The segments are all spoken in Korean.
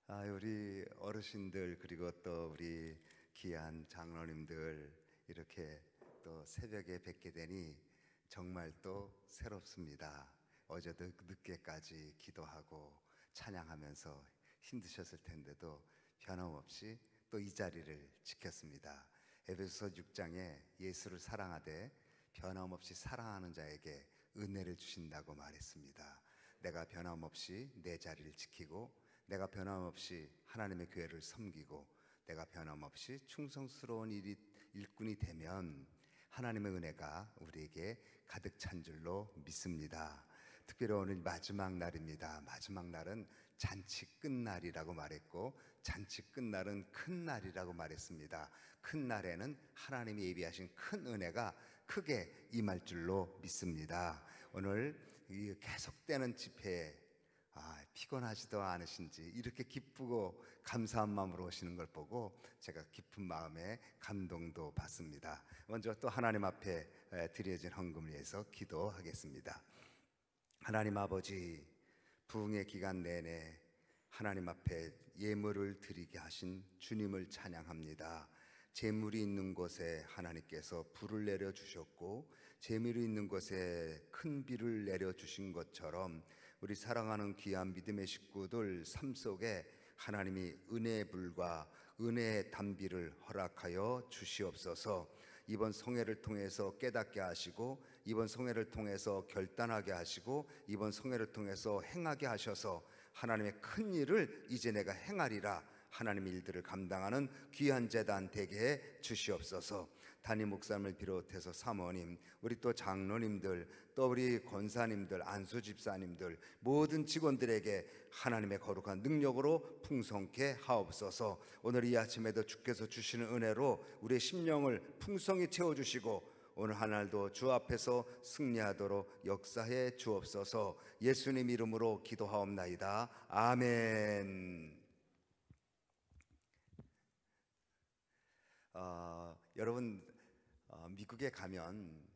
우리 어르신들 그리고 또 우리 귀한 장로님들 이렇게 또 새벽에 뵙게 되니 정말 또 새롭습니다. 어제도 늦게까지 기도하고 찬양하면서 힘드셨을 텐데도 변함없이 또 이 자리를 지켰습니다. 에베소서 6장에 예수를 사랑하되 변함없이 사랑하는 자에게 은혜를 주신다고 말했습니다. 내가 변함없이 내 자리를 지키고 내가 변함없이 하나님의 교회를 섬기고 내가 변함없이 충성스러운 일꾼이 되면 하나님의 은혜가 우리에게 가득 찬 줄로 믿습니다. 특별히 오늘 마지막 날입니다. 마지막 날은 잔치 끝날이라고 말했고 잔치 끝날은 큰 날이라고 말했습니다. 큰 날에는 하나님이 예비하신 큰 은혜가 크게 임할 줄로 믿습니다. 오늘 이 계속되는 집회에 피곤하지도 않으신지 이렇게 기쁘고 감사한 마음으로 오시는 걸 보고 제가 깊은 마음에 감동도 받습니다. 먼저 또 하나님 앞에 드려진 헌금을 위해서 기도하겠습니다. 하나님 아버지, 부흥의 기간 내내 하나님 앞에 예물을 드리게 하신 주님을 찬양합니다. 재물이 있는 곳에 하나님께서 불을 내려주셨고 재물이 있는 곳에 큰 비를 내려주신 것처럼 우리 사랑하는 귀한 믿음의 식구들 삶 속에 하나님이 은혜의 불과 은혜의 단비를 허락하여 주시옵소서. 이번 성회를 통해서 깨닫게 하시고 이번 성회를 통해서 결단하게 하시고 이번 성회를 통해서 행하게 하셔서 하나님의 큰 일을 이제 내가 행하리라 하나님의 일들을 감당하는 귀한 제단 되게 해 주시옵소서. 담임 목사님을 비롯해서 사모님, 우리 또 장로님들, 또 우리 권사님들, 안수 집사님들, 모든 직원들에게 하나님의 거룩한 능력으로 풍성케 하옵소서. 오늘 이 아침에도 주께서 주시는 은혜로 우리의 심령을 풍성히 채워주시고 오늘 하늘도 주 앞에서 승리하도록 역사해 주옵소서. 예수님 이름으로 기도하옵나이다. 아멘. 여러분 미국에 가면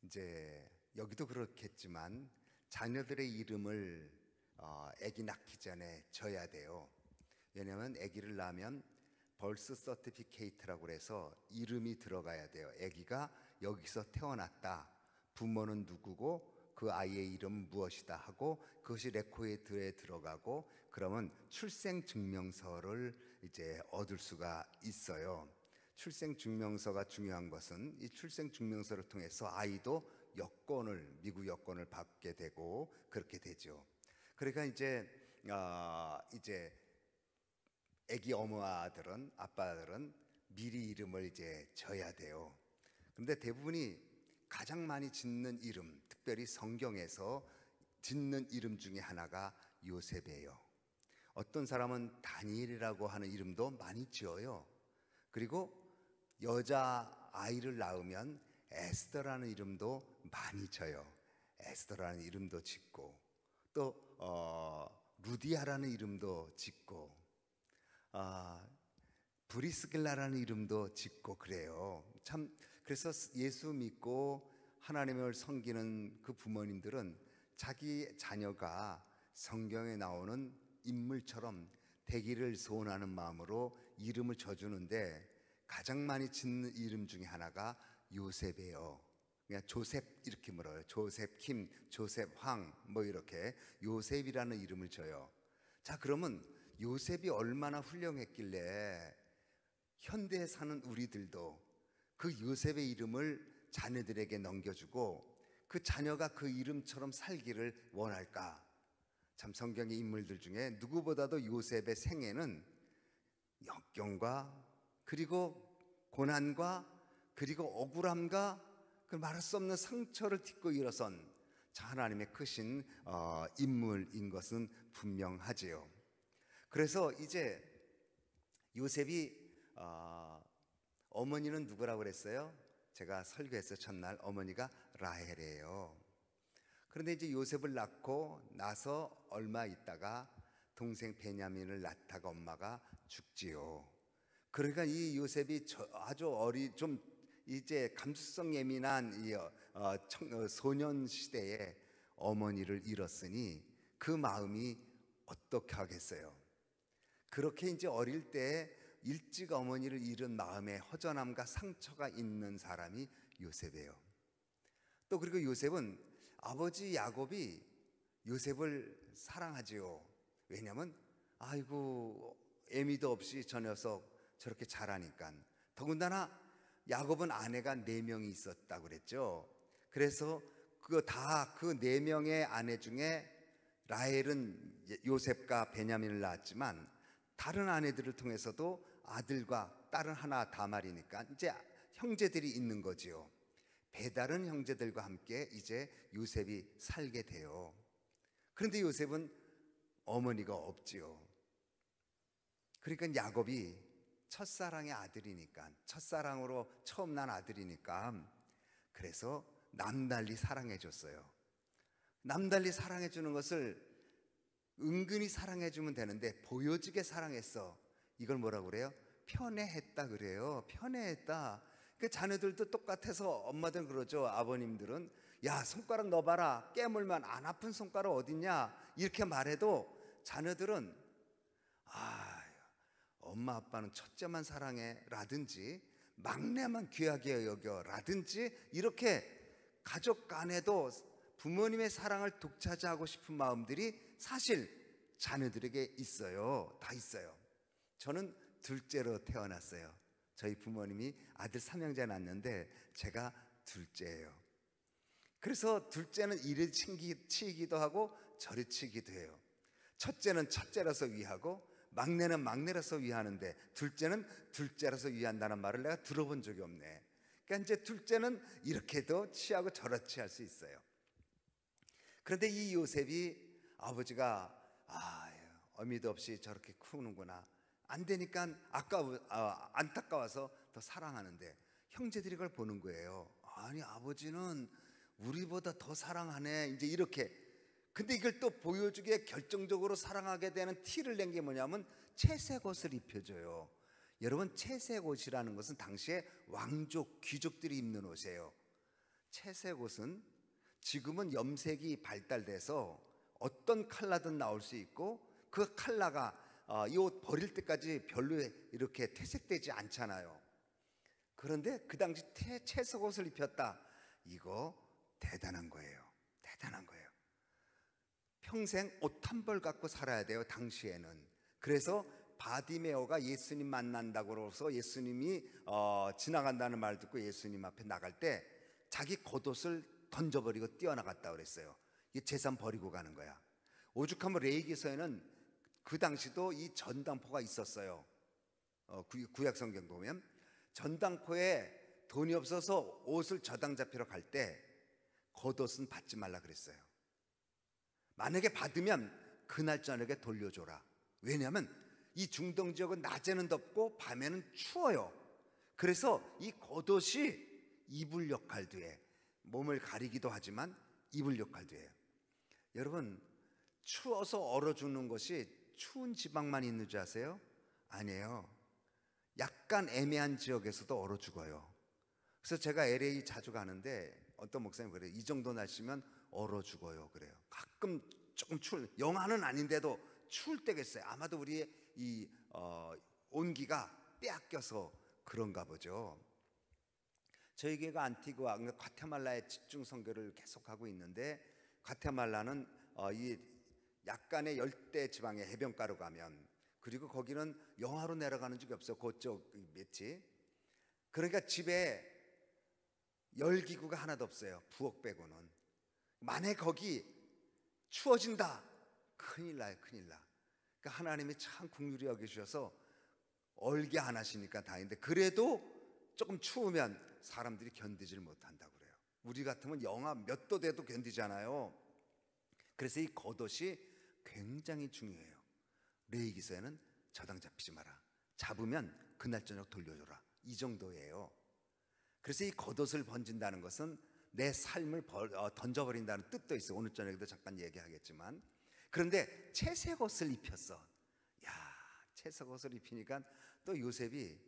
이제 여기도 그렇겠지만 자녀들의 이름을 아기 낳기 전에 져야 돼요. 왜냐하면 아기를 낳으면 벌스 서티피케이트라고 해서 이름이 들어가야 돼요. 아기가 여기서 태어났다, 부모는 누구고 그 아이의 이름은 무엇이다 하고 그것이 레코드에 들어가고 그러면 출생증명서를 이제 얻을 수가 있어요. 출생증명서가 중요한 것은 이 출생증명서를 통해서 아이도 미국 여권을 받게 되고 그렇게 되죠. 그러니까 이제 아기 엄마들은 아빠들은 미리 이름을 이제 져야 돼요. 그런데 대부분이 가장 많이 짓는 이름, 특별히 성경에서 짓는 이름 중에 하나가 요셉이에요. 어떤 사람은 다니엘이라고 하는 이름도 많이 지어요. 그리고 여자 아이를 낳으면 에스더라는 이름도 많이 져요. 에스더라는 이름도 짓고 또 루디아라는 이름도 짓고 브리스길라라는 이름도 짓고 그래요. 참 그래서 예수 믿고 하나님을 섬기는 그 부모님들은 자기 자녀가 성경에 나오는 인물처럼 되기를 소원하는 마음으로 이름을 져주는데 가장 많이 짓는 이름 중에 하나가 요셉이에요. 그냥 조셉 이렇게 물어요. 조셉 킴, 조셉 황 뭐 이렇게 요셉이라는 이름을 져요. 자, 그러면 요셉이 얼마나 훌륭했길래 현대에 사는 우리들도 그 요셉의 이름을 자녀들에게 넘겨주고 그 자녀가 그 이름처럼 살기를 원할까? 참 성경의 인물들 중에 누구보다도 요셉의 생애는 역경과 그리고 고난과 그리고 억울함과 그 말할 수 없는 상처를 딛고 일어선 하나님의 크신 인물인 것은 분명하지요. 그래서 이제 요셉이 어머니는 누구라고 그랬어요? 제가 설교했어요. 첫날 어머니가 라헬이에요. 그런데 이제 요셉을 낳고 나서 얼마 있다가 동생 베냐민을 낳다가 엄마가 죽지요. 그러니까 이 요셉이 아주 좀 이제 감수성 예민한 소년 시대에 어머니를 잃었으니 그 마음이 어떻게 하겠어요? 그렇게 이제 어릴 때 일찍 어머니를 잃은 마음에 허전함과 상처가 있는 사람이 요셉이에요. 또 그리고 요셉은 아버지 야곱이 요셉을 사랑하지요. 왜냐하면 아이고 애미도 없이 저 녀석 저렇게 잘하니까. 더군다나 야곱은 아내가 4명이 있었다고 그랬죠. 그래서 그 4명의 아내 중에 라헬은 요셉과 베냐민을 낳았지만 다른 아내들을 통해서도 아들과 딸은 하나 다 말이니까 이제 형제들이 있는 거지요. 배다른 형제들과 함께 이제 요셉이 살게 돼요. 그런데 요셉은 어머니가 없지요. 그러니까 야곱이 첫사랑의 아들이니까, 첫사랑으로 처음 난 아들이니까 그래서 남달리 사랑해 줬어요. 남달리 사랑해 주는 것을 은근히 사랑해 주면 되는데 보여지게 사랑했어. 이걸 뭐라고 그래요? 편애했다 그래요. 편애했다. 그 자녀들도 똑같아서 엄마들은 그러죠. 아버님들은 야 손가락 넣어봐라. 깨물면 안 아픈 손가락 어딨냐 이렇게 말해도 자녀들은 엄마 아빠는 첫째만 사랑해 라든지 막내만 귀하게 여겨 라든지 이렇게 가족 간에도 부모님의 사랑을 독차지하고 싶은 마음들이 사실 자녀들에게 있어요. 다 있어요. 저는 둘째로 태어났어요. 저희 부모님이 아들 3형제 낳았는데 제가 둘째예요. 그래서 둘째는 이리 치이기도 하고 저리 치기도 해요. 첫째는 첫째라서 위하고 막내는 막내라서 위하는데 둘째는 둘째라서 위한다는 말을 내가 들어본 적이 없네. 그러니까 이제 둘째는 이렇게도 취하고 저렇지 할 수 있어요. 그런데 이 요셉이 아버지가 어미도 없이 저렇게 크는구나. 안 되니까 안타까워서 더 사랑하는데 형제들이 그걸 보는 거예요. 아니 아버지는 우리보다 더 사랑하네. 이제 이렇게. 근데 이걸 또 보여주기에 결정적으로 사랑하게 되는 티를 낸 게 뭐냐면 채색 옷을 입혀줘요. 여러분 채색 옷이라는 것은 당시에 왕족 귀족들이 입는 옷이에요. 채색 옷은 지금은 염색이 발달돼서 어떤 컬러든 나올 수 있고 그 컬러가 이 옷 버릴 때까지 별로 이렇게 퇴색되지 않잖아요. 그런데 그 당시 채색 옷을 입혔다. 이거 대단한 거예요. 대단한 거예요. 평생 옷 한 벌 갖고 살아야 돼요. 당시에는. 그래서 바디메오가 예수님 만난다고 해서 예수님이 지나간다는 말 듣고 예수님 앞에 나갈 때 자기 겉옷을 던져버리고 뛰어나갔다 그랬어요. 이 재산 버리고 가는 거야. 오죽하면 레위기서에는 그 당시도 이 전당포가 있었어요. 구약 성경 보면 전당포에 돈이 없어서 옷을 저당 잡히러 갈 때 겉옷은 받지 말라 그랬어요. 만약에 받으면 그날 저녁에 돌려줘라. 왜냐하면 이 중동 지역은 낮에는 덥고 밤에는 추워요. 그래서 이 겉옷이 이불 역할도 해. 몸을 가리기도 하지만 이불 역할도 해요. 여러분 추워서 얼어 죽는 것이 추운 지방만 있는 줄 아세요? 아니에요. 약간 애매한 지역에서도 얼어 죽어요. 그래서 제가 LA 자주 가는데 어떤 목사님 그래요. 이 정도 날씨면 얼어 죽어요 그래요. 가끔 조금 영하는 아닌데도 추울 때가 있어요. 아마도 우리의 이 온기가 빼앗겨서 그런가 보죠. 저희 교회가 안티구아, 과테말라의 집중 선교를 계속하고 있는데 과테말라는 이 약간의 열대 지방의 해변가로 가면 그리고 거기는 영하로 내려가는 적이 없어요. 그쪽 밑이. 그러니까 집에 열기구가 하나도 없어요. 부엌 빼고는. 만약에 거기 추워진다. 큰일 나요. 큰일 나. 그러니까 하나님이 참 긍휼히 여기셔서 얼게 안 하시니까 다행인데 그래도 조금 추우면 사람들이 견디질 못한다고 그래요. 우리 같으면 영하 몇 도 돼도 견디잖아요. 그래서 이 겉옷이 굉장히 중요해요. 레위기서에는 저당 잡히지 마라. 잡으면 그날 저녁 돌려줘라. 이 정도예요. 그래서 이 겉옷을 번진다는 것은 내 삶을 던져버린다는 뜻도 있어요. 오늘 저녁에도 잠깐 얘기하겠지만. 그런데 채색 옷을 입혔어. 야, 채색 옷을 입히니까 또 요셉이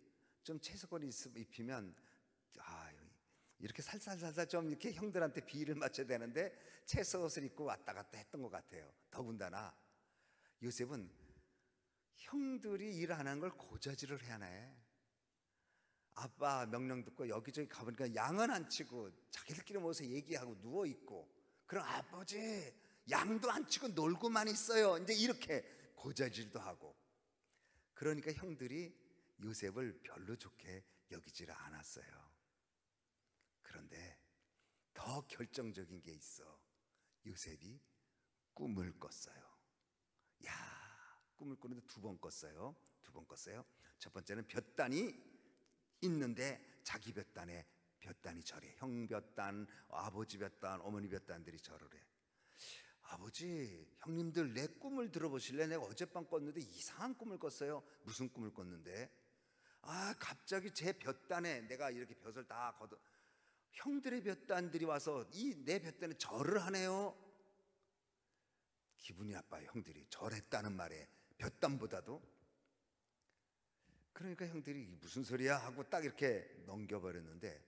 좀 채색 옷을 입히면 이렇게 살살살살 좀 이렇게 형들한테 비위를 맞춰야 되는데 채색 옷을 입고 왔다 갔다 했던 것 같아요. 더군다나 요셉은 형들이 일 안 한 걸 고자질을 해야네. 아빠 명령 듣고 여기저기 가보니까 양은 안 치고 자기들끼리 모여서 얘기하고 누워있고, 그럼 아버지 양도 안 치고 놀고만 있어요. 이제 이렇게 고자질도 하고. 그러니까 형들이 요셉을 별로 좋게 여기지를 않았어요. 그런데 더 결정적인 게 있어. 요셉이 꿈을 꿨어요. 야, 꿈을 꾸는데 두 번 꿨어요. 첫 번째는 볕단이 있는데 자기 볕단에 볕단이 절해. 형 볕단, 아버지 볕단, 어머니 볕단들이 절을 해. 아버지, 형님들 내 꿈을 들어보실래? 내가 어젯밤 꿨는데 이상한 꿈을 꿨어요. 무슨 꿈을 꿨는데? 갑자기 제 볕단에 내가 이렇게 볕을 다 걷어, 형들의 볕단들이 와서 이 내 볕단에 절을 하네요. 기분이 나빠요. 형들이 절했다는 말에 볕단보다도. 그러니까 형들이 무슨 소리야 하고 딱 이렇게 넘겨버렸는데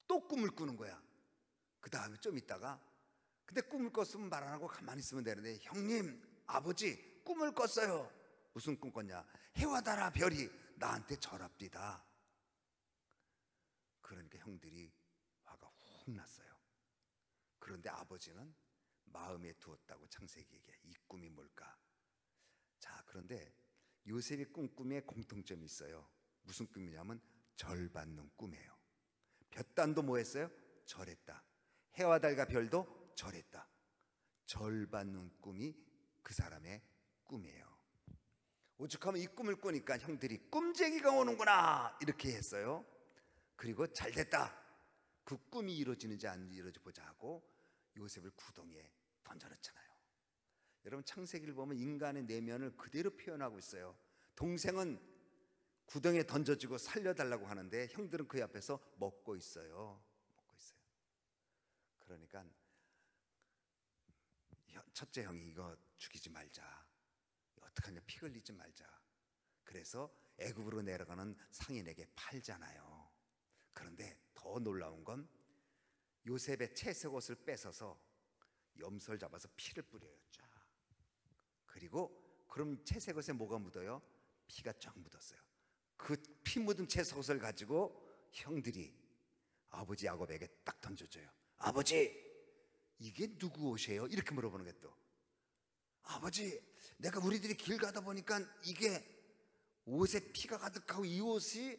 또 꿈을 꾸는 거야. 그 다음에 좀 있다가, 근데 꿈을 꿨으면 말 안 하고 가만히 있으면 되는데, 형님, 아버지 꿈을 꿨어요. 무슨 꿈 꿨냐? 해와 달아 별이 나한테 절합디다. 그러니까 형들이 화가 훅 났어요. 그런데 아버지는 마음에 두었다고 창세기 얘기해. 이 꿈이 뭘까? 자, 그런데 요셉이 꾼 꿈에 공통점이 있어요. 무슨 꿈이냐면 절 받는 꿈이에요. 볕단도 뭐 했어요? 절했다. 해와 달과 별도 절했다. 절 받는 꿈이 그 사람의 꿈이에요. 오죽하면 이 꿈을 꾸니까 형들이 꿈쟁이가 오는구나 이렇게 했어요. 그리고 잘됐다. 그 꿈이 이루어지는지 안 이루어지 보자 하고 요셉을 구덩이에 던져넣잖아요. 여러분, 창세기를 보면 인간의 내면을 그대로 표현하고 있어요. 동생은 구덩이에 던져지고 살려달라고 하는데 형들은 그 앞에서 먹고 있어요. 그러니까 첫째 형이 이거 죽이지 말자. 어떡하냐, 피 흘리지 말자. 그래서 애굽으로 내려가는 상인에게 팔잖아요. 그런데 더 놀라운 건 요셉의 채색 옷을 뺏어서 염소를 잡아서 피를 뿌려요. 쫙. 그리고 그럼 채색 옷에 뭐가 묻어요? 피가 쫙 묻었어요. 그 피 묻은 채색 옷을 가지고 형들이 아버지 야곱에게 딱 던져줘요. 아버지, 이게 누구 옷이에요? 이렇게 물어보는 게 또. 아버지, 내가 우리들이 길 가다 보니까 이게 옷에 피가 가득하고 이 옷이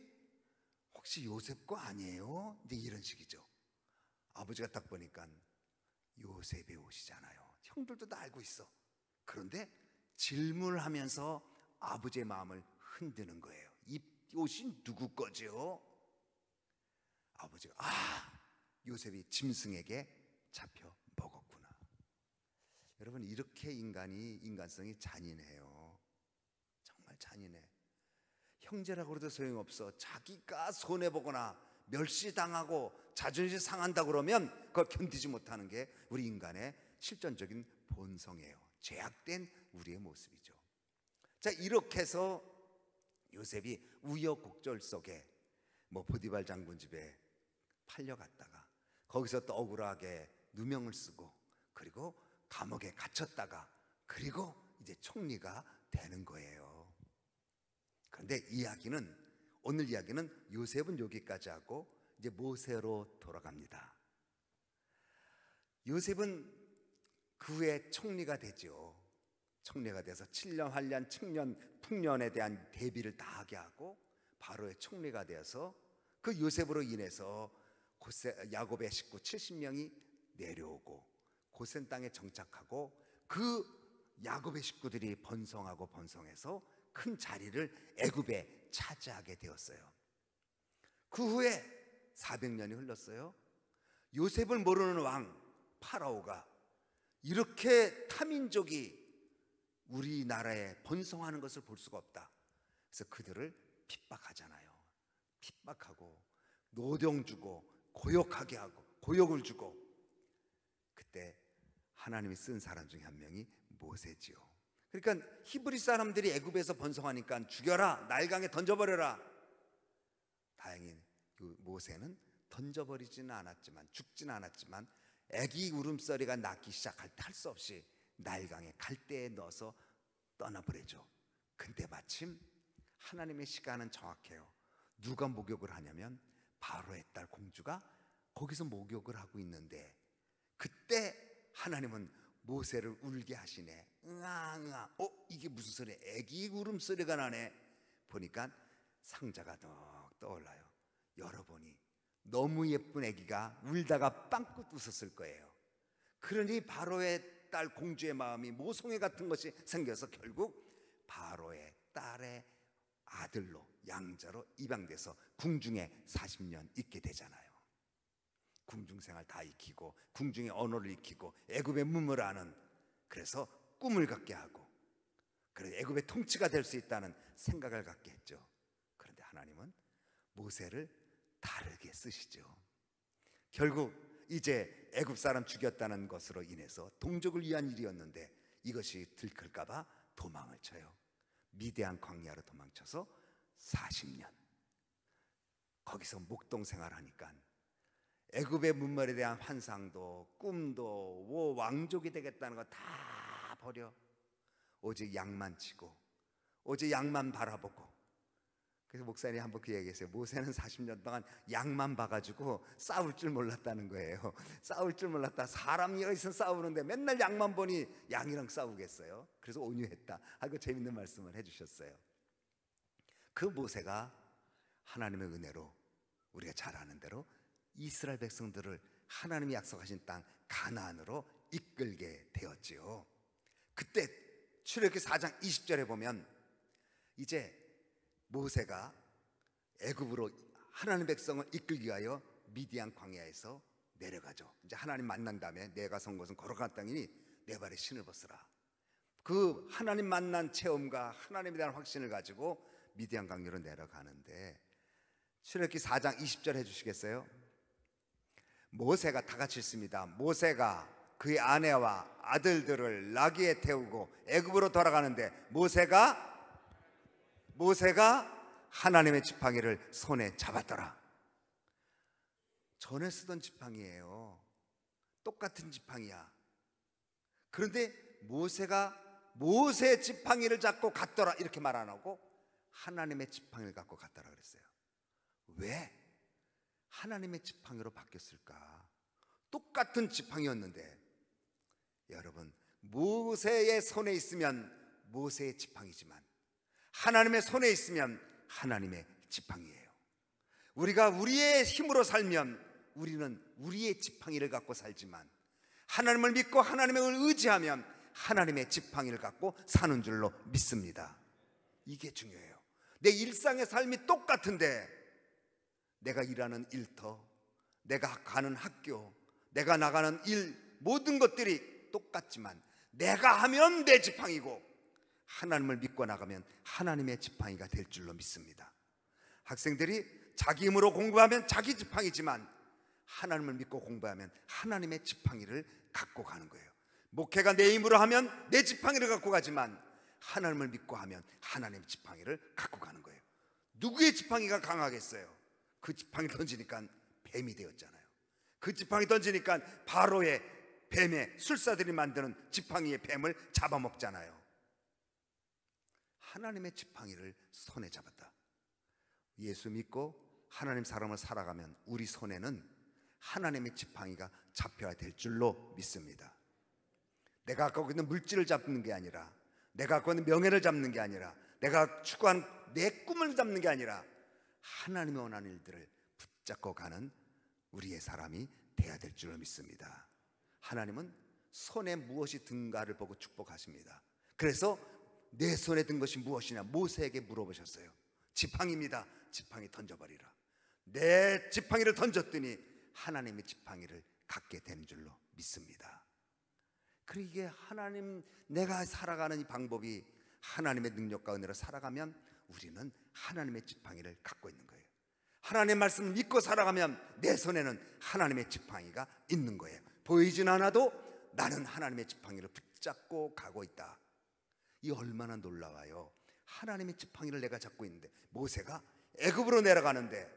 혹시 요셉 거 아니에요? 이제 이런 식이죠. 아버지가 딱 보니까 요셉의 옷이잖아요. 형들도 다 알고 있어. 그런데 질문을 하면서 아버지의 마음을 흔드는 거예요. 이 옷이 누구 거죠? 아버지가 요셉이 짐승에게 잡혀 먹었구나. 여러분, 이렇게 인간성이 잔인해요. 정말 잔인해. 형제라고 해도 소용없어. 자기가 손해보거나 멸시당하고 자존심 상한다고 그러면 그걸 견디지 못하는 게 우리 인간의 실존적인 본성이에요. 죄악된 우리의 모습이죠. 자, 이렇게 해서 요셉이 우여곡절 속에 보디발 장군 집에 팔려갔다가 거기서 또 억울하게 누명을 쓰고, 그리고 감옥에 갇혔다가, 그리고 이제 총리가 되는 거예요. 그런데 오늘 이야기는 요셉은 여기까지 하고 이제 모세로 돌아갑니다. 요셉은 그 후에 총리가 되죠. 총리가 돼서 7년 환란, 측년, 풍년에 대한 대비를 다 하게 하고 바로의 총리가 되어서 그 요셉으로 인해서 야곱의 식구 70명이 내려오고 고센 땅에 정착하고 그 야곱의 식구들이 번성하고 번성해서 큰 자리를 애굽에 차지하게 되었어요. 그 후에 400년이 흘렀어요. 요셉을 모르는 왕 파라오가 이렇게 타민족이 우리나라에 번성하는 것을 볼 수가 없다. 그래서 그들을 핍박하잖아요. 핍박하고 노동 주고 고역하게 하고 고역을 주고. 그때 하나님이 쓴 사람 중에 한 명이 모세지요. 그러니까 히브리 사람들이 애굽에서 번성하니까 죽여라, 나일강에 던져버려라. 다행히 모세는 던져버리지는 않았지만, 죽지는 않았지만 애기 울음소리가 나기 시작할 때 할 수 없이 나일강에 갈대에 넣어서 떠나버리죠. 근데 마침 하나님의 시간은 정확해요. 누가 목욕을 하냐면 바로의 딸 공주가 거기서 목욕을 하고 있는데, 그때 하나님은 모세를 울게 하시네. 응아응아. 이게 무슨 소리야? 애기 울음소리가 나네. 보니까 상자가 더 떠올라요. 열어보니 너무 예쁜 애기가 울다가 빵긋 웃었을 거예요. 그러니 바로의 딸 공주의 마음이 모성애 같은 것이 생겨서 결국 바로의 딸의 아들로, 양자로 입양돼서 궁중에 40년 있게 되잖아요. 궁중생활 다 익히고 궁중의 언어를 익히고 애굽의 문물을 아는, 그래서 꿈을 갖게 하고, 그래서 애굽의 통치가 될 수 있다는 생각을 갖게 했죠. 그런데 하나님은 모세를 다르게 쓰시죠. 결국 이제 애굽 사람 죽였다는 것으로 인해서 동족을 위한 일이었는데 이것이 들킬까 봐 도망을 쳐요. 미디안 광야로 도망쳐서 40년 거기서 목동 생활하니까 애굽의 문물에 대한 환상도 꿈도 왕족이 되겠다는 거 다 버려 오직 양만 치고 오직 양만 바라보고. 그래서 목사님이 한번 그 얘기했어요. 모세는 40년 동안 양만 봐가지고 싸울 줄 몰랐다는 거예요. 싸울 줄 몰랐다. 사람이 어디서 싸우는데 맨날 양만 보니 양이랑 싸우겠어요? 그래서 온유했다 하고 재밌는 말씀을 해주셨어요. 그 모세가 하나님의 은혜로 우리가 잘 아는 대로 이스라엘 백성들을 하나님이 약속하신 땅 가나안으로 이끌게 되었지요. 그때 출애굽기 4장 20절에 보면 이제 모세가 애굽으로 하나님 백성을 이끌기 위하여 미디안 광야에서 내려가죠. 이제 하나님 만난 다음에 내가 선 곳은 거룩한 땅이니 내 발에 신을 벗으라. 그 하나님 만난 체험과 하나님에 대한 확신을 가지고 미디안 광야로 내려가는데, 출애굽기 4장 20절 해주시겠어요? 모세가 다 같이 있습니다. 모세가 그의 아내와 아들들을 나귀에 태우고 애굽으로 돌아가는데 모세가 하나님의 지팡이를 손에 잡았더라. 전에 쓰던 지팡이에요. 똑같은 지팡이야. 그런데 모세가 모세의 지팡이를 잡고 갔더라 이렇게 말 안 하고 하나님의 지팡이를 갖고 갔더라 그랬어요. 왜 하나님의 지팡이로 바뀌었을까? 똑같은 지팡이였는데, 여러분, 모세의 손에 있으면 모세의 지팡이지만 하나님의 손에 있으면 하나님의 지팡이예요. 우리가 우리의 힘으로 살면 우리는 우리의 지팡이를 갖고 살지만 하나님을 믿고 하나님을 의지하면 하나님의 지팡이를 갖고 사는 줄로 믿습니다. 이게 중요해요. 내 일상의 삶이 똑같은데 내가 일하는 일터, 내가 가는 학교, 내가 나가는 일, 모든 것들이 똑같지만 내가 하면 내 지팡이고 하나님을 믿고 나가면 하나님의 지팡이가 될 줄로 믿습니다. 학생들이 자기 힘으로 공부하면 자기 지팡이지만 하나님을 믿고 공부하면 하나님의 지팡이를 갖고 가는 거예요. 목회가 내 힘으로 하면 내 지팡이를 갖고 가지만 하나님을 믿고 하면 하나님의 지팡이를 갖고 가는 거예요. 누구의 지팡이가 강하겠어요? 그 지팡이 던지니까 뱀이 되었잖아요. 그 지팡이 던지니까 바로의 뱀의 술사들이 만드는 지팡이의 뱀을 잡아먹잖아요. 하나님의 지팡이를 손에 잡았다. 예수 믿고 하나님 사람을 살아가면 우리 손에는 하나님의 지팡이가 잡혀야 될 줄로 믿습니다. 내가 갖고 있는 물질을 잡는 게 아니라, 내가 갖고 있는 명예를 잡는 게 아니라, 내가 추구한 내 꿈을 잡는 게 아니라 하나님이 원하는 일들을 붙잡고 가는 우리의 사람이 돼야 될 줄로 믿습니다. 하나님은 손에 무엇이 든가를 보고 축복하십니다. 그래서 내 손에 든 것이 무엇이냐 모세에게 물어보셨어요. 지팡이입니다. 지팡이 던져버리라. 내 지팡이를 던졌더니 하나님의 지팡이를 갖게 된 줄로 믿습니다. 그리고 이게 하나님, 내가 살아가는 이 방법이 하나님의 능력과 은혜로 살아가면 우리는 하나님의 지팡이를 갖고 있는 거예요. 하나님의 말씀을 믿고 살아가면 내 손에는 하나님의 지팡이가 있는 거예요. 보이진 않아도 나는 하나님의 지팡이를 붙잡고 가고 있다. 이 얼마나 놀라워요. 하나님의 지팡이를 내가 잡고 있는데, 모세가 애굽으로 내려가는데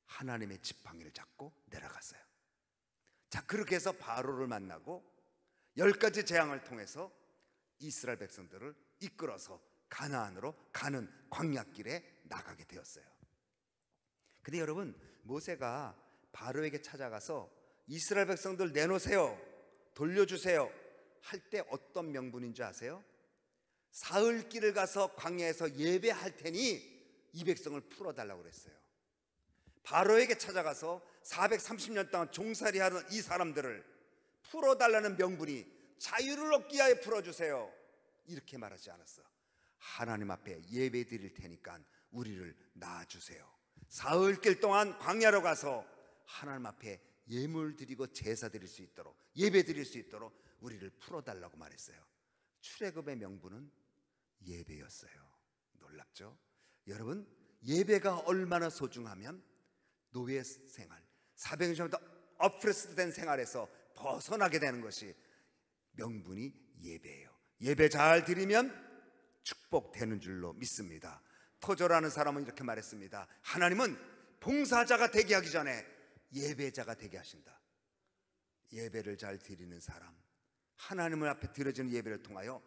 하나님의 지팡이를 잡고 내려갔어요. 자, 그렇게 해서 바로를 만나고 10가지 재앙을 통해서 이스라엘 백성들을 이끌어서 가나안으로 가는 광야길에 나가게 되었어요. 근데 여러분, 모세가 바로에게 찾아가서 이스라엘 백성들 내놓으세요, 돌려주세요 할 때 어떤 명분인 줄 아세요? 사흘길을 가서 광야에서 예배할 테니 이 백성을 풀어달라고 그랬어요. 바로에게 찾아가서 430년 동안 종살이하는 이 사람들을 풀어달라는 명분이 자유를 얻기 위하여 풀어주세요 이렇게 말하지 않았어. 하나님 앞에 예배 드릴 테니까 우리를 낳아주세요. 사흘길 동안 광야로 가서 하나님 앞에 예물 드리고 제사 드릴 수 있도록, 예배 드릴 수 있도록 우리를 풀어달라고 말했어요. 출애굽의 명분은 예배였어요. 놀랍죠? 여러분, 예배가 얼마나 소중하면 노예 생활, 400년부터 어프레스드 된 생활에서 벗어나게 되는 것이 명분이 예배예요. 예배 잘 드리면 축복되는 줄로 믿습니다. 토저라는 사람은 이렇게 말했습니다. 하나님은 봉사자가 되게 하기 전에 예배자가 되게 하신다. 예배를 잘 드리는 사람, 하나님을 앞에 드려지는 예배를 통하여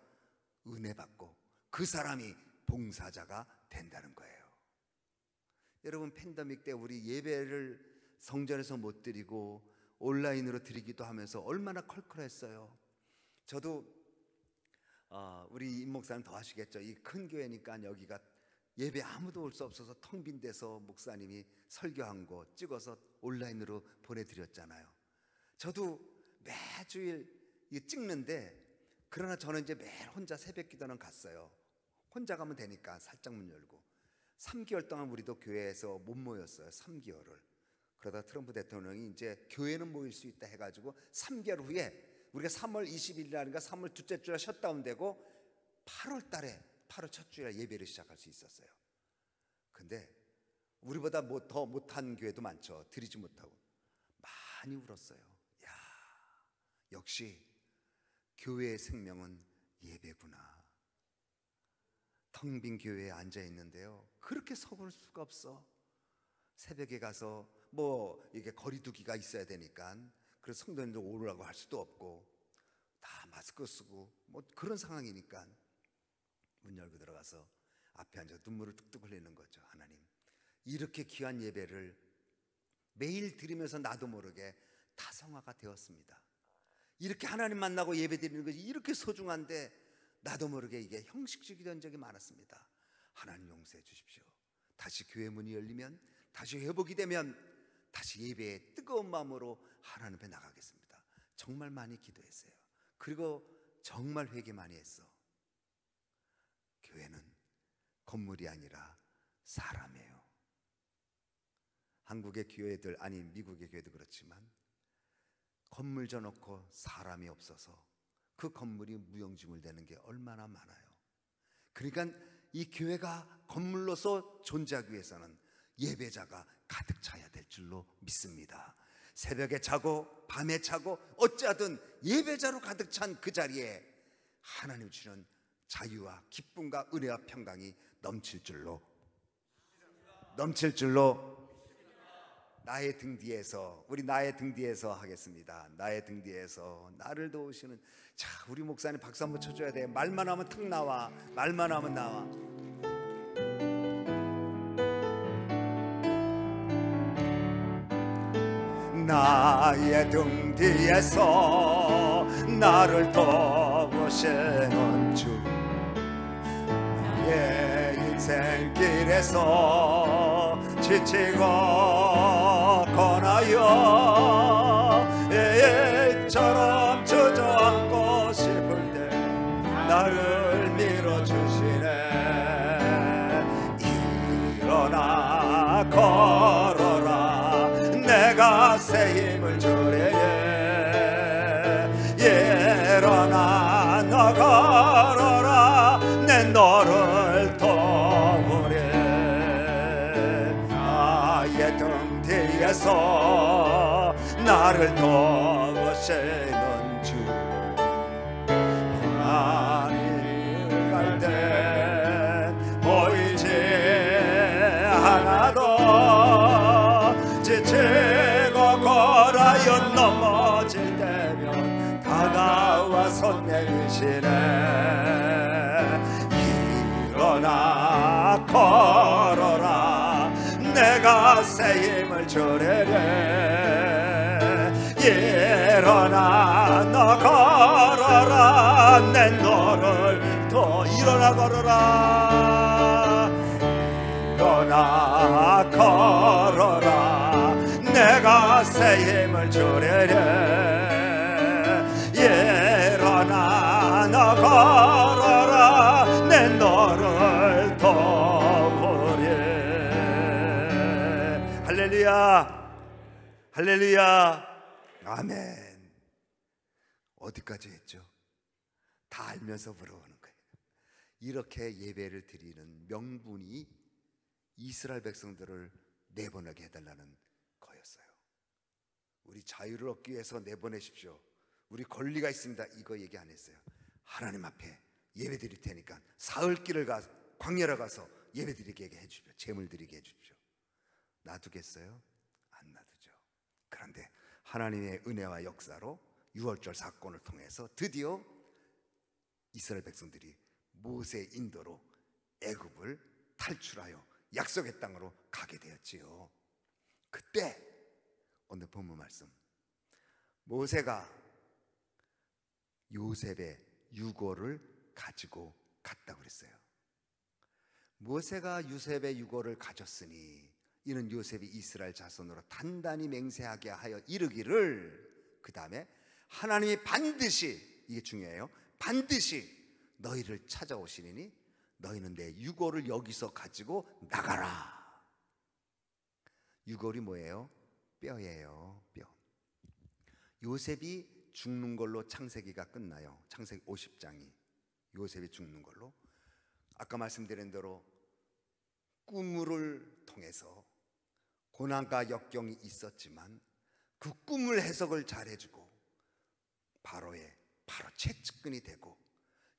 은혜 받고 그 사람이 봉사자가 된다는 거예요. 여러분, 팬데믹 때 우리 예배를 성전에서 못 드리고 온라인으로 드리기도 하면서 얼마나 컬컬했어요. 저도 우리 임 목사님 더 하시겠죠. 이 큰 교회니까 여기가 예배 아무도 올 수 없어서 텅 빈 데서 목사님이 설교한 거 찍어서 온라인으로 보내드렸잖아요. 저도 매주일 찍는데, 그러나 저는 이제 매일 혼자 새벽 기도는 갔어요. 혼자 가면 되니까 살짝 문 열고. 3개월 동안 우리도 교회에서 못 모였어요. 3개월을. 그러다 트럼프 대통령이 이제 교회는 모일 수 있다 해가지고 3개월 후에 우리가 3월 20일 날인가 3월 둘째 주에 셧다운되고 8월 달에 8월 첫 주에 예배를 시작할 수 있었어요. 근데 우리보다 더 못한 교회도 많죠. 드리지 못하고. 많이 울었어요. 야, 역시 교회의 생명은 예배구나. 텅 빈 교회에 앉아 있는데요, 그렇게 서볼 수가 없어. 새벽에 가서 이게 거리두기가 있어야 되니까 그래서 성도님들 오르라고 할 수도 없고 다 마스크 쓰고 그런 상황이니까 문 열고 들어가서 앞에 앉아 눈물을 뚝뚝 흘리는 거죠. 하나님, 이렇게 귀한 예배를 매일 드리면서 나도 모르게 다성화가 되었습니다. 이렇게 하나님 만나고 예배 드리는 것이 이렇게 소중한데 나도 모르게 이게 형식적이 된 적이 많았습니다. 하나님 용서해 주십시오. 다시 교회 문이 열리면, 다시 회복이 되면 다시 예배에 뜨거운 마음으로 하나님 앞에 나가겠습니다. 정말 많이 기도했어요. 그리고 정말 회개 많이 했어. 교회는 건물이 아니라 사람이에요. 한국의 교회들, 아니 미국의 교회도 그렇지만 건물 져놓고 사람이 없어서 그 건물이 무용지물 되는 게 얼마나 많아요. 그러니까 이 교회가 건물로서 존재하기 위해서는 예배자가 가득 차야 될 줄로 믿습니다. 새벽에 차고 밤에 차고 어찌하든 예배자로 가득 찬 그 자리에 하나님 주시는 자유와 기쁨과 은혜와 평강이 넘칠 줄로 나의 등 뒤에서, 우리 나의 등 뒤에서 하겠습니다. 나의 등 뒤에서 나를 도우시는, 자, 우리 목사님 박수 한번 쳐줘야 돼. 말만 하면 탁 나와. 말만 하면 나와. 나의 등 뒤에서 나를 도우시는 주, 나의 인생길에서 지치고 권하여 예처럼 주저앉고 싶을 때 나를 밀어주시네. 일어나 걸어라, 내가 새 힘을 주리니. 일어나 너 걸어라, 내 너를 도우리. 나의 등 뒤에서 나를 도우시는 주, 하나님 갈 땐 보이지 않아도 지치고 걸어요 넘어질 때면 다가와 손 내미시네. 걸어라 내가 새 힘을 주리라 일어나 너 걸어라 내 너를 더 일어나 걸어라 일어나 걸어라 내가 새 힘을 주리라 일어나 너 걸어라 내 너를 더 보리 할렐루야 할렐루야 아멘. 어디까지 했죠? 다 알면서 부러우는 거예요. 이렇게 예배를 드리는 명분이 이스라엘 백성들을 내보내게 해달라는 거였어요. 우리 자유를 얻기 위해서 내보내십시오. 우리 권리가 있습니다. 이거 얘기 안 했어요. 하나님 앞에 예배 드릴 테니까 사흘길을 가서 광야로 가서 예배 드리게 해주십시오. 제물 드리게 해주십시오. 놔두겠어요? 안 놔두죠. 그런데 하나님의 은혜와 역사로 유월절 사건을 통해서 드디어 이스라엘 백성들이 모세의 인도로 애굽을 탈출하여 약속의 땅으로 가게 되었지요. 그때 오늘 본문 말씀 모세가 요셉의 유고를 가지고 갔다고 그랬어요. 모세가 요셉의 유고를 가졌으니 이는 요셉이 이스라엘 자손으로 단단히 맹세하게 하여 이르기를 그 다음에 하나님이 반드시 이게 중요해요. 반드시 너희를 찾아오시리니 너희는 내 유고를 여기서 가지고 나가라. 유골이 뭐예요? 뼈예요. 뼈. 요셉이 죽는 걸로 창세기가 끝나요. 창세기 50장이 요셉이 죽는 걸로. 아까 말씀드린 대로 꿈을 통해서 고난과 역경이 있었지만 그 꿈을 해석을 잘해주고 바로 최측근이 되고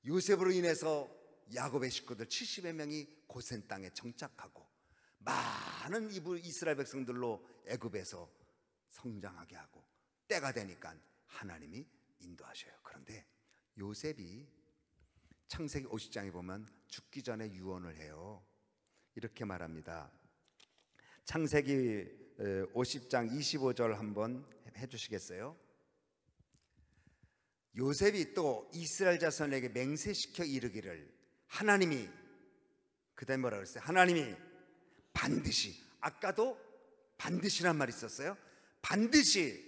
요셉으로 인해서 야곱의 식구들 70여 명이 고센 땅에 정착하고 많은 이스라엘 백성들로 애굽에서 성장하게 하고 때가 되니까 하나님이 인도하셔요. 그런데 요셉이 창세기 50장에 보면 죽기 전에 유언을 해요. 이렇게 말합니다. 창세기 50장 25절 한번 해주시겠어요? 요셉이 또 이스라엘 자손에게 맹세시켜 이르기를 하나님이 그 다음에 뭐라 그랬어요? 하나님이 반드시 아까도 반드시란 말이 있었어요. 반드시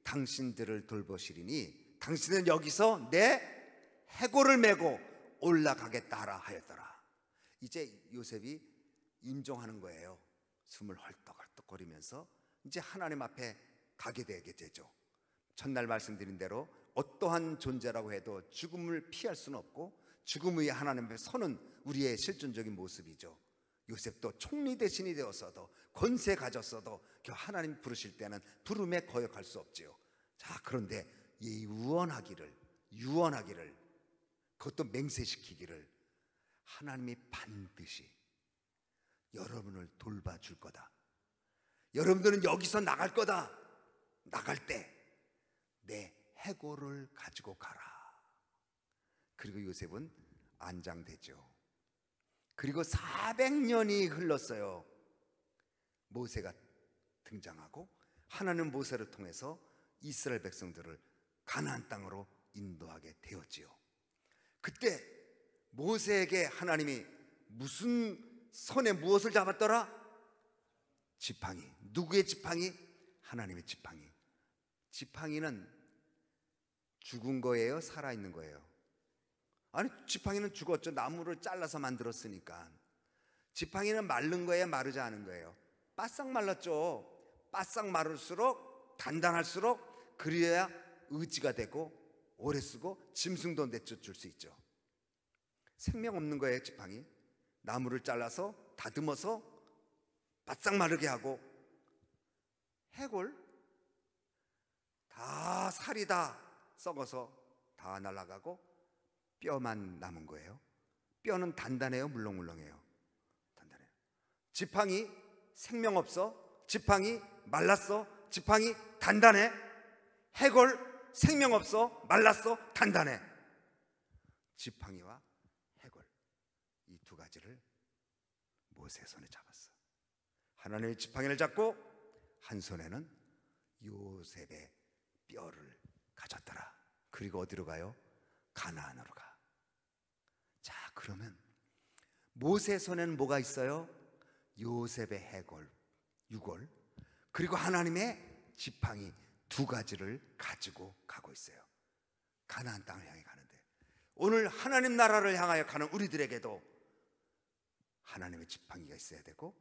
당신들을 돌보시리니 당신은 여기서 내 해골을 메고 올라가겠다 하라 하였더라. 이제 요셉이 인정하는 거예요. 숨을 헐떡헐떡거리면서 이제 하나님 앞에 가게 되게 되죠. 첫날 말씀드린 대로 어떠한 존재라고 해도 죽음을 피할 수는 없고 죽음 위에 하나님 앞에 서는 우리의 실존적인 모습이죠. 요셉도 총리 대신이 되었어도 권세 가졌어도 하나님 부르실 때는 부름에 거역할 수 없지요. 자, 그런데 이 유언하기를 그것도 맹세시키기를 하나님이 반드시 여러분을 돌봐줄 거다. 여러분들은 여기서 나갈 거다. 나갈 때 내 해골을 가지고 가라. 그리고 요셉은 안장되죠. 그리고 400년이 흘렀어요. 모세가 등장하고 하나님 모세를 통해서 이스라엘 백성들을 가나안 땅으로 인도하게 되었지요. 그때 모세에게 하나님이 무슨 손에 무엇을 잡았더라? 지팡이. 누구의 지팡이? 하나님의 지팡이. 지팡이는 죽은 거예요? 살아있는 거예요? 아니, 지팡이는 죽었죠. 나무를 잘라서 만들었으니까. 지팡이는 마른 거예요? 마르지 않은 거예요? 바싹 말랐죠. 바싹 마를수록 단단할수록 그래야 의지가 되고 오래 쓰고 짐승도 내쫓을 수 있죠. 생명 없는 거예요. 지팡이. 나무를 잘라서 다듬어서 바싹 마르게 하고 해골 다 살이 다 썩어서 다 날아가고 뼈만 남은 거예요. 뼈는 단단해요? 물렁물렁해요? 단단해요. 지팡이 생명 없어? 지팡이 말랐어? 지팡이 단단해? 해골 생명 없어? 말랐어? 단단해? 지팡이와 해골 이 두 가지를 모세의 손에 잡았어. 하나님의 지팡이를 잡고 한 손에는 요셉의 뼈를 가졌더라. 그리고 어디로 가요? 가나안으로 가. 자, 그러면 모세의 손에는 뭐가 있어요? 요셉의 해골, 유골, 그리고 하나님의 지팡이 두 가지를 가지고 가고 있어요. 가나안 땅을 향해 가는데, 오늘 하나님 나라를 향하여 가는 우리들에게도 하나님의 지팡이가 있어야 되고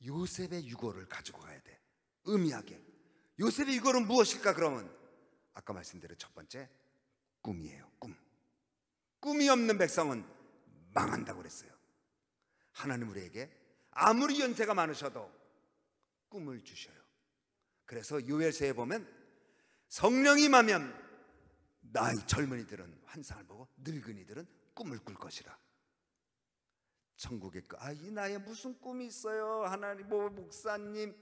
요셉의 유골을 가지고 가야 돼. 의미하게. 요셉의 유골은 무엇일까? 그러면 아까 말씀드린 첫 번째, 꿈이에요. 꿈. 꿈이 없는 백성은 망한다고 그랬어요. 하나님 우리에게 아무리 연세가 많으셔도 꿈을 주셔요. 그래서 요엘서에 보면 성령이 임하면 나이 젊은이들은 환상을 보고 늙은이들은 꿈을 꿀 것이라. 천국의 이 나이에 무슨 꿈이 있어요? 하나님, 목사님,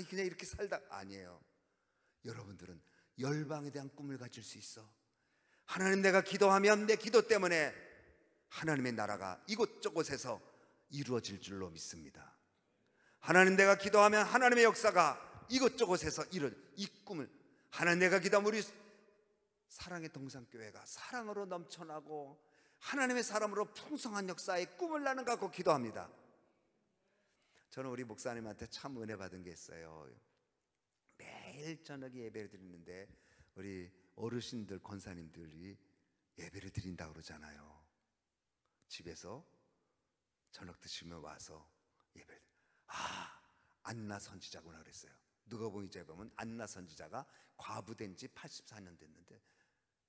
그냥 이렇게 살다. 아니에요. 여러분들은 열방에 대한 꿈을 가질 수 있어. 하나님, 내가 기도하면 내 기도 때문에 하나님의 나라가 이곳저곳에서 이루어질 줄로 믿습니다. 하나님, 내가 기도하면 하나님의 역사가 이곳저곳에서 이 꿈을, 하나님, 내가 기도하면 우리 사랑의 동산교회가 사랑으로 넘쳐나고 하나님의 사람으로 풍성한 역사의 꿈을 나는 갖고 기도합니다. 저는 우리 목사님한테 참 은혜 받은 게 있어요. 매일 저녁에 예배를 드리는데 우리 어르신들, 권사님들이 예배를 드린다고 그러잖아요. 집에서 저녁 드시면 와서 예배를, 안나 선지자구나 그랬어요. 누가복음 2장에 보면 안나 선지자가 과부된 지 84년 됐는데,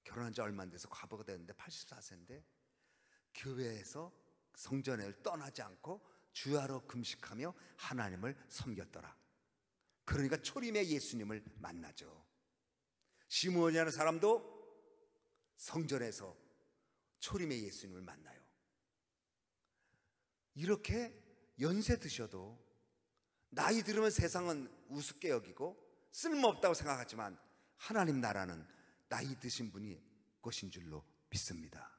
결혼한 지 얼마 안 돼서 과부가 됐는데 84세인데 교회에서 성전을 떠나지 않고 주야로 금식하며 하나님을 섬겼더라. 그러니까 초림의 예수님을 만나죠. 시므온이라는 사람도 성전에서 초림의 예수님을 만나요. 이렇게 연세 드셔도 나이 들으면 세상은 우습게 여기고 쓸모없다고 생각하지만 하나님 나라는 나이 드신 분이 것인 줄로 믿습니다.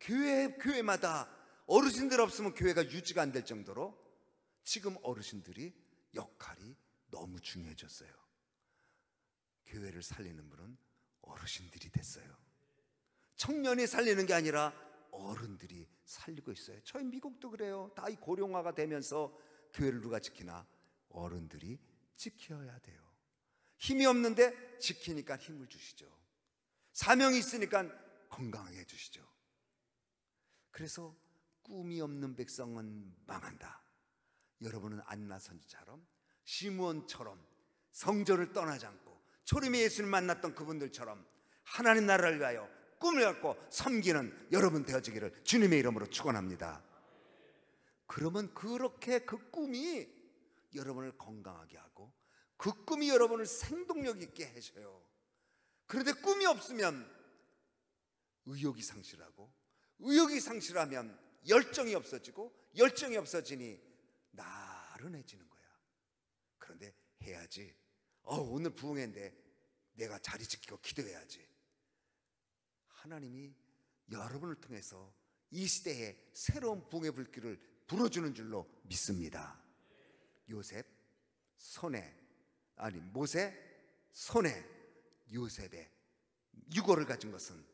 교회마다 어르신들 없으면 교회가 유지가 안 될 정도로 지금 어르신들이 역할이 너무 중요해졌어요. 교회를 살리는 분은 어르신들이 됐어요. 청년이 살리는 게 아니라 어른들이 살리고 있어요. 저희 미국도 그래요. 다 이 고령화가 되면서 교회를 누가 지키나? 어른들이 지켜야 돼요. 힘이 없는데 지키니까 힘을 주시죠. 사명이 있으니까 건강하게 해주시죠. 그래서 꿈이 없는 백성은 망한다. 여러분은 안나 선지처럼, 시므온처럼 성전을 떠나지 않고 초림의 예수를 만났던 그분들처럼 하나님 나라를 위하여 꿈을 갖고 섬기는 여러분 되어지기를 주님의 이름으로 축원합니다. 그러면 그렇게 그 꿈이 여러분을 건강하게 하고 그 꿈이 여러분을 생동력 있게 해줘요. 그런데 꿈이 없으면 의욕이 상실하고, 의욕이 상실하면 열정이 없어지고, 열정이 없어지니 나른해지는 거야. 그런데 해야지. 오늘 부흥회인데 내가 자리 지키고 기도해야지. 하나님이 여러분을 통해서 이 시대에 새로운 부흥의 불길을 불어주는 줄로 믿습니다. 모세 손에 요셉의 유골을 가진 것은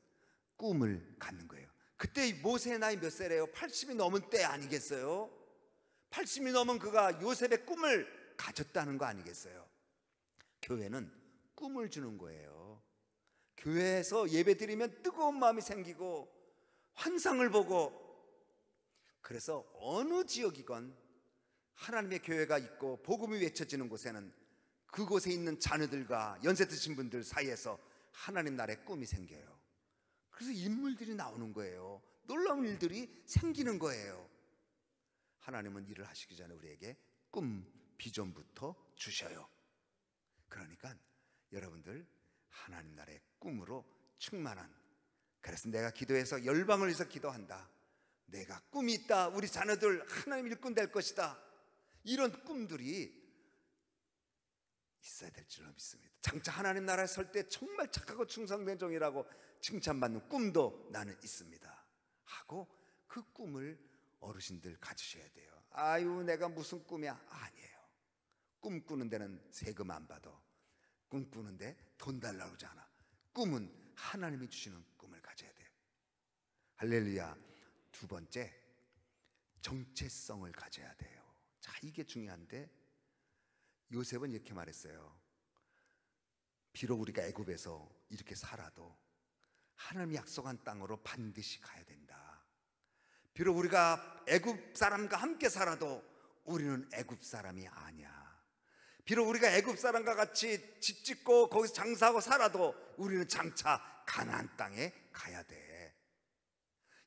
꿈을 갖는 거예요. 그때 모세의 나이 몇 세래요? 80이 넘은 때 아니겠어요? 80이 넘은 그가 요셉의 꿈을 가졌다는 거 아니겠어요? 교회는 꿈을 주는 거예요. 교회에서 예배 드리면 뜨거운 마음이 생기고 환상을 보고, 그래서 어느 지역이건 하나님의 교회가 있고 복음이 외쳐지는 곳에는 그곳에 있는 자녀들과 연세 드신 분들 사이에서 하나님 나라의 꿈이 생겨요. 그래서 인물들이 나오는 거예요. 놀라운 일들이 생기는 거예요. 하나님은 일을 하시기 전에 우리에게 꿈, 비전부터 주셔요. 그러니까 여러분들 하나님 나라의 꿈으로 충만한, 그래서 내가 기도해서 열방을 위해서 기도한다, 내가 꿈이 있다, 우리 자녀들 하나님 일꾼 될 것이다, 이런 꿈들이 있어야 될 줄로 믿습니다. 장차 하나님 나라에 설 때 정말 착하고 충성된 종이라고 칭찬받는 꿈도 나는 있습니다 하고, 그 꿈을 어르신들 가지셔야 돼요. 아유, 내가 무슨 꿈이야? 아니에요. 꿈꾸는 데는 세금 안 받아. 꿈꾸는데 돈 달라고 그러지 않아. 꿈은 하나님이 주시는 꿈을 가져야 돼요. 할렐루야. 두 번째, 정체성을 가져야 돼요. 자, 이게 중요한데 요셉은 이렇게 말했어요. 비록 우리가 애굽에서 이렇게 살아도 하나님이 약속한 땅으로 반드시 가야 된다. 비록 우리가 애굽 사람과 함께 살아도 우리는 애굽 사람이 아니야. 비록 우리가 애굽 사람과 같이 집 짓고 거기서 장사하고 살아도 우리는 장차 가나안 땅에 가야 돼.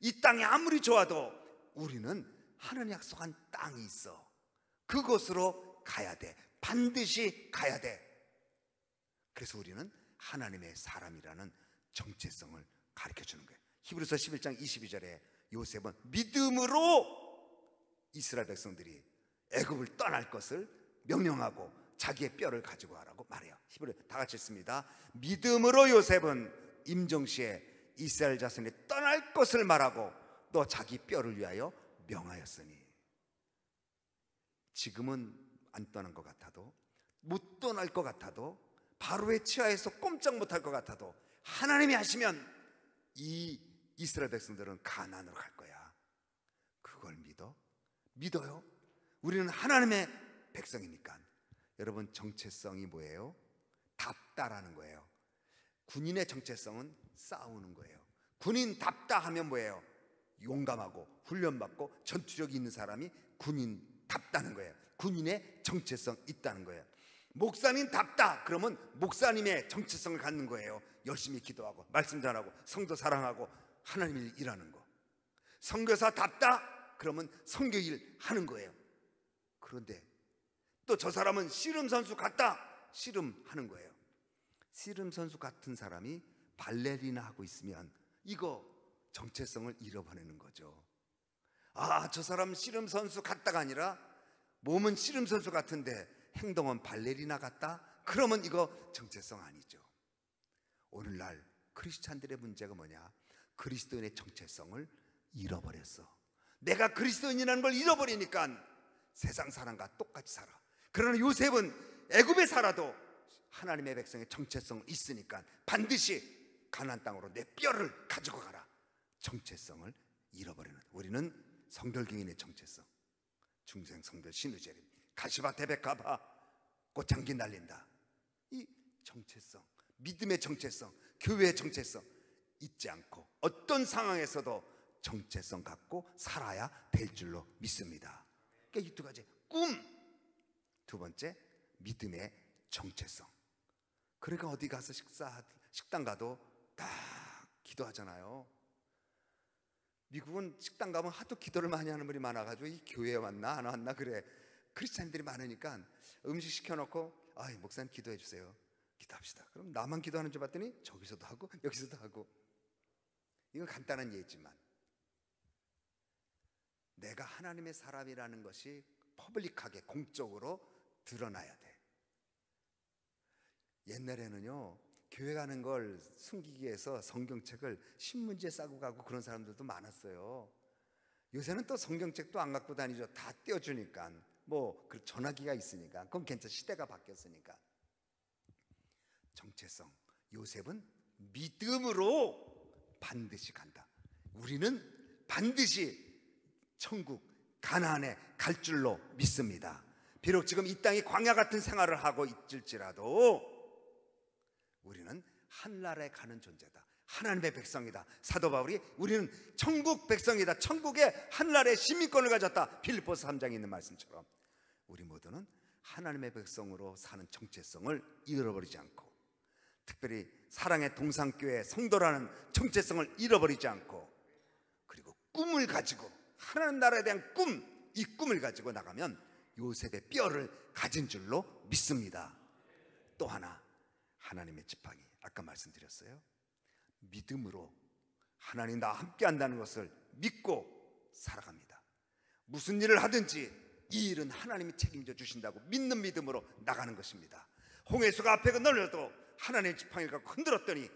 이 땅이 아무리 좋아도 우리는 하나님 약속한 땅이 있어. 그곳으로 가야 돼. 반드시 가야 돼. 그래서 우리는 하나님의 사람이라는 정체성을 가르쳐주는 거예요. 히브리서 11장 22절에 요셉은 믿음으로 이스라엘 백성들이 애굽을 떠날 것을 명령하고 자기의 뼈를 가지고 가라고 말해요. 히브리 다 같이 읽습니다. 믿음으로 요셉은 임종시에 이스라엘 자손이 떠날 것을 말하고 또 자기 뼈를 위하여 명하였으니. 지금은 안 떠난 것 같아도, 못 떠날 것 같아도, 바로의 치하에서 꼼짝 못할 것 같아도 하나님이 하시면 이 이스라엘 백성들은 가나안으로 갈 거야. 그걸 믿어? 믿어요? 우리는 하나님의 백성이니까. 여러분, 정체성이 뭐예요? 답다라는 거예요. 군인의 정체성은 싸우는 거예요. 군인답다 하면 뭐예요? 용감하고 훈련받고 전투력이 있는 사람이 군인답다는 거예요. 군인의 정체성 있다는 거예요. 목사님답다 그러면 목사님의 정체성을 갖는 거예요. 열심히 기도하고 말씀 전하고 성도 사랑하고 하나님을 일하는 거. 선교사답다 그러면 선교일 하는 거예요. 그런데 또 저 사람은 씨름 선수 같다, 씨름하는 거예요. 씨름 선수 같은 사람이 발레리나 하고 있으면 이거 정체성을 잃어버리는 거죠. 아, 저 사람 씨름 선수 같다가 아니라 몸은 씨름 선수 같은데 행동은 발레리나 같다? 그러면 이거 정체성 아니죠. 오늘날 크리스찬들의 문제가 뭐냐? 그리스도인의 정체성을 잃어버렸어. 내가 그리스도인이라는 걸 잃어버리니까 세상 사람과 똑같이 살아. 그러나 요셉은 애굽에 살아도 하나님의 백성의 정체성이 있으니까 반드시 가나안 땅으로 내 뼈를 가지고 가라. 정체성을 잃어버리는, 우리는 성결교인의 정체성, 중생 성결 신우재림, 가시바 대백가바 꽃향기 날린다. 이 정체성, 믿음의 정체성, 교회의 정체성 잊지 않고 어떤 상황에서도 정체성 갖고 살아야 될 줄로 믿습니다. 그러니까 이 두 가지, 꿈, 두 번째 믿음의 정체성. 그러니까 어디 가서 식당 가도 다 기도하잖아요. 미국은 식당 가면 하도 기도를 많이 하는 분이 많아가지고 이 교회에 왔나 안 왔나 그래. 크리스찬들이 많으니까 음식 시켜놓고 목사님 기도해 주세요. 기도합시다. 그럼 나만 기도하는 줄 봤더니 저기서도 하고 여기서도 하고. 이건 간단한 예지만 내가 하나님의 사람이라는 것이 퍼블릭하게 공적으로 드러나야 돼. 옛날에는요, 교회 가는 걸 숨기기 위해서 성경책을 신문지에 싸고 가고 그런 사람들도 많았어요. 요새는 또 성경책도 안 갖고 다니죠. 다 떼어주니까. 뭐 전화기가 있으니까. 그건 괜찮아. 시대가 바뀌었으니까. 정체성. 요셉은 믿음으로 반드시 간다. 우리는 반드시 천국 가나안에 갈 줄로 믿습니다. 비록 지금 이 땅이 광야 같은 생활을 하고 있을지라도 우리는 한나라에 가는 존재다. 하나님의 백성이다. 사도 바울이 우리는 천국 백성이다. 천국의 한나라의 시민권을 가졌다. 빌립보서 3장에 있는 말씀처럼 우리 모두는 하나님의 백성으로 사는 정체성을 잃어버리지 않고, 특별히 사랑의 동산교회 성도라는 정체성을 잃어버리지 않고, 그리고 꿈을 가지고 하나님 나라에 대한 꿈, 이 꿈을 가지고 나가면 요셉의 뼈를 가진 줄로 믿습니다. 또 하나, 하나님의 지팡이. 아까 말씀드렸어요. 믿음으로 하나님 나와 함께 한다는 것을 믿고 살아갑니다. 무슨 일을 하든지 이 일은 하나님이 책임져 주신다고 믿는 믿음으로 나가는 것입니다. 홍해수가 앞에 널려도 하나님의 지팡이를 갖고 흔들었더니,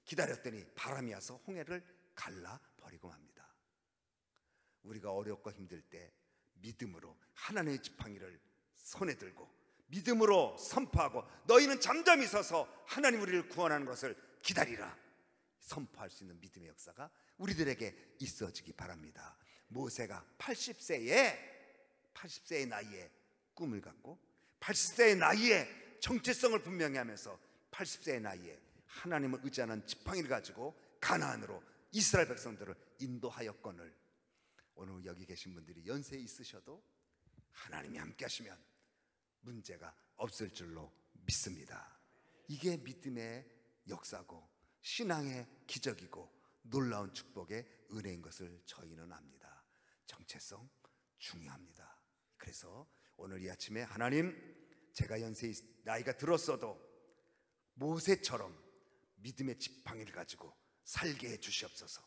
기다렸더니 바람이 와서 홍해를 갈라버리고 맙니다. 우리가 어렵고 힘들 때 믿음으로 하나님의 지팡이를 손에 들고 믿음으로 선포하고 너희는 잠잠히 서서 하나님 우리를 구원하는 것을 기다리라 선포할 수 있는 믿음의 역사가 우리들에게 있어지기 바랍니다. 모세가 80세의 나이에 꿈을 갖고 80세의 나이에 정체성을 분명히 하면서 80세의 나이에 하나님을 의지하는 지팡이를 가지고 가나안으로 이스라엘 백성들을 인도하였거늘 오늘 여기 계신 분들이 연세 있으셔도 하나님이 함께 하시면 문제가 없을 줄로 믿습니다. 이게 믿음의 역사고 신앙의 기적이고 놀라운 축복의 은혜인 것을 저희는 압니다. 정체성 중요합니다. 그래서 오늘 이 아침에 하나님, 제가 나이가 들었어도 모세처럼 믿음의 지팡이를 가지고 살게 해 주시옵소서.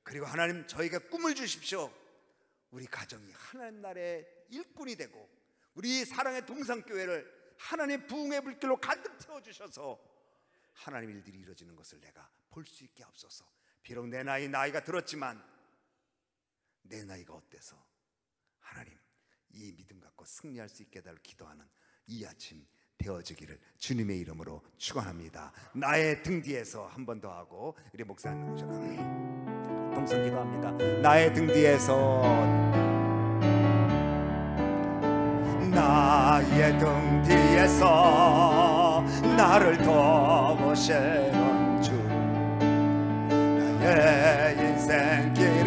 그리고 하나님, 저희가 꿈을 주십시오. 우리 가정이 하나님 나라의 일꾼이 되고 우리 사랑의 동산교회를 하나님의 부흥의 불길로 가득 채워주셔서 하나님 일들이 이루어지는 것을 내가 볼 수 있게 하옵소서. 비록 내 나이가 들었지만 내 나이가 어때서 하나님 이 믿음 갖고 승리할 수 있게 해달라고 기도하는 이 아침 되어지기를 주님의 이름으로 축원합니다. 나의 등 뒤에서 한 번 더 하고 우리 목사님 오셔서 동성 기도합니다. 나의 등 뒤에서, 나의 등 뒤에서 나를 도우시는 주, 나의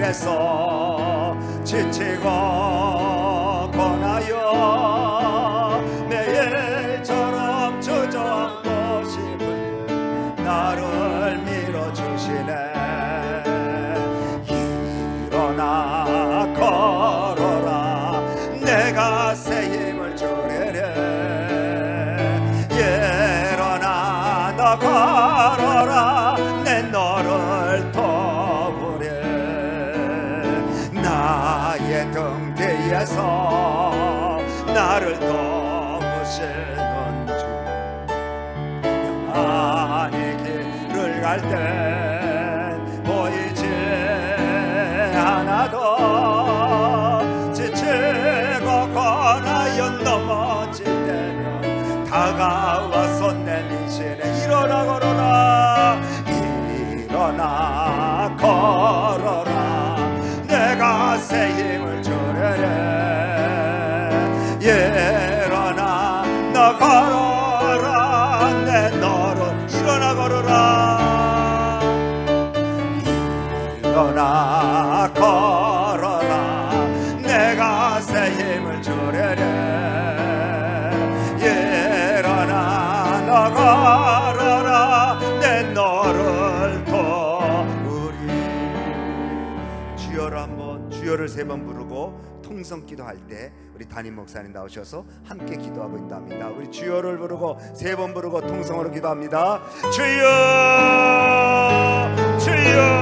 인생길에서 지치고 고나여 매일처럼 주저앉고 싶을 때 나를 밀어주시네. 일어나 걸어라, 내가 새 힘을 주리래. 일어나 너 걸어라, 내 너를 도우래. 나의 등 뒤에서 나를 도우시는 주, 영원히 길을 갈 땐 보이지 않아도 지치고 고나여 넘어질 때면 다가와서 내미시네. 일어나 걸어라, 일어나 걸어라, 내가 새 힘을 주리래. 일어나 너 걸어라, 내 너를 일어나 걸어라. 일어나 걸어라, 내가 새 힘을 주리래. 일어나 너 걸어라, 내 너를 도우리. 주여를 한번, 주여를 3번 부르고 통성 기도할 때 우리 담임 목사님 나오셔서 함께 기도하고 있답니다. 우리 주여를 부르고 3번 부르고 통성으로 기도합니다. 주여, 주여.